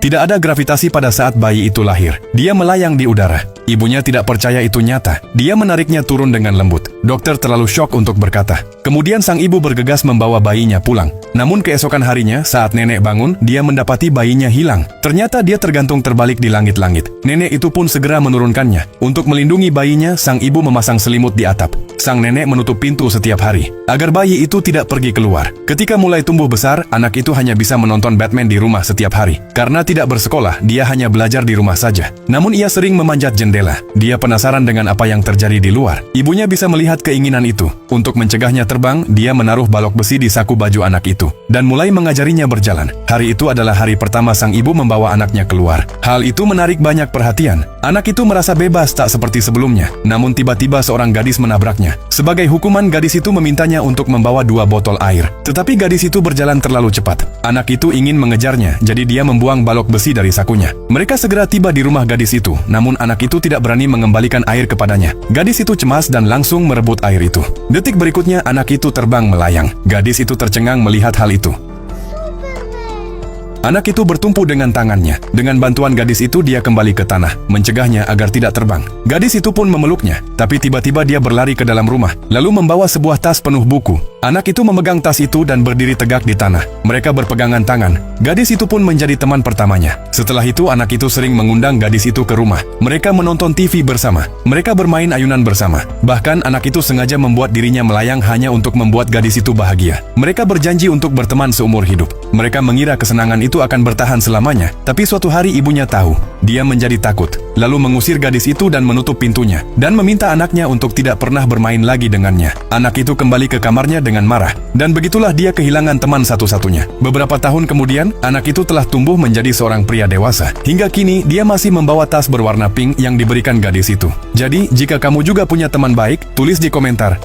Tidak ada gravitasi pada saat bayi itu lahir. Dia melayang di udara. Ibunya tidak percaya itu nyata. Dia menariknya turun dengan lembut. Dokter terlalu syok untuk berkata. Kemudian sang ibu bergegas membawa bayinya pulang. Namun keesokan harinya, saat nenek bangun, dia mendapati bayinya hilang. Ternyata dia tergantung terbalik di langit-langit. Nenek itu pun segera menurunkannya. Untuk melindungi bayinya, sang ibu memasang selimut di atap. Sang nenek menutup pintu setiap hari, agar bayi itu tidak pergi keluar. Ketika mulai tumbuh besar, anak itu hanya bisa menonton Batman di rumah setiap hari. Karena tidak bersekolah, dia hanya belajar di rumah saja. Namun ia sering memanjat jendela. Dia penasaran dengan apa yang terjadi di luar. Ibunya bisa melihat keinginan itu. Untuk mencegahnya terbang, dia menaruh balok besi di saku baju anak itu. Dan mulai mengajarinya berjalan. Hari itu adalah hari pertama sang ibu membawa anaknya keluar. Hal itu menarik banyak perhatian. Anak itu merasa bebas tak seperti sebelumnya. Namun tiba-tiba seorang gadis menabraknya. Sebagai hukuman, gadis itu memintanya untuk membawa 2 botol air. Tetapi gadis itu berjalan terlalu cepat. Anak itu ingin mengejarnya, jadi dia membuang balok besi dari sakunya. Mereka segera tiba di rumah gadis itu, namun anak itu tidak berani mengembalikan air kepadanya. Gadis itu cemas dan langsung merebut air itu. Detik berikutnya, anak itu terbang melayang. Gadis itu tercengang melihat hal itu. Anak itu bertumpu dengan tangannya. Dengan bantuan gadis itu dia kembali ke tanah, mencegahnya agar tidak terbang. Gadis itu pun memeluknya, tapi tiba-tiba dia berlari ke dalam rumah, lalu membawa sebuah tas penuh buku. Anak itu memegang tas itu dan berdiri tegak di tanah. Mereka berpegangan tangan. Gadis itu pun menjadi teman pertamanya. Setelah itu anak itu sering mengundang gadis itu ke rumah. Mereka menonton TV bersama. Mereka bermain ayunan bersama. Bahkan anak itu sengaja membuat dirinya melayang hanya untuk membuat gadis itu bahagia. Mereka berjanji untuk berteman seumur hidup. Mereka mengira kesenangan itu akan bertahan selamanya. Tapi suatu hari ibunya tahu. Dia menjadi takut. Lalu mengusir gadis itu dan menutup pintunya. Dan meminta anaknya untuk tidak pernah bermain lagi dengannya. Anak itu kembali ke kamarnya dengan marah. Dan begitulah dia kehilangan teman satu-satunya. Beberapa tahun kemudian, anak itu telah tumbuh menjadi seorang pria dewasa. Hingga kini, dia masih membawa tas berwarna pink yang diberikan gadis itu. Jadi, jika kamu juga punya teman baik, tulis di komentar.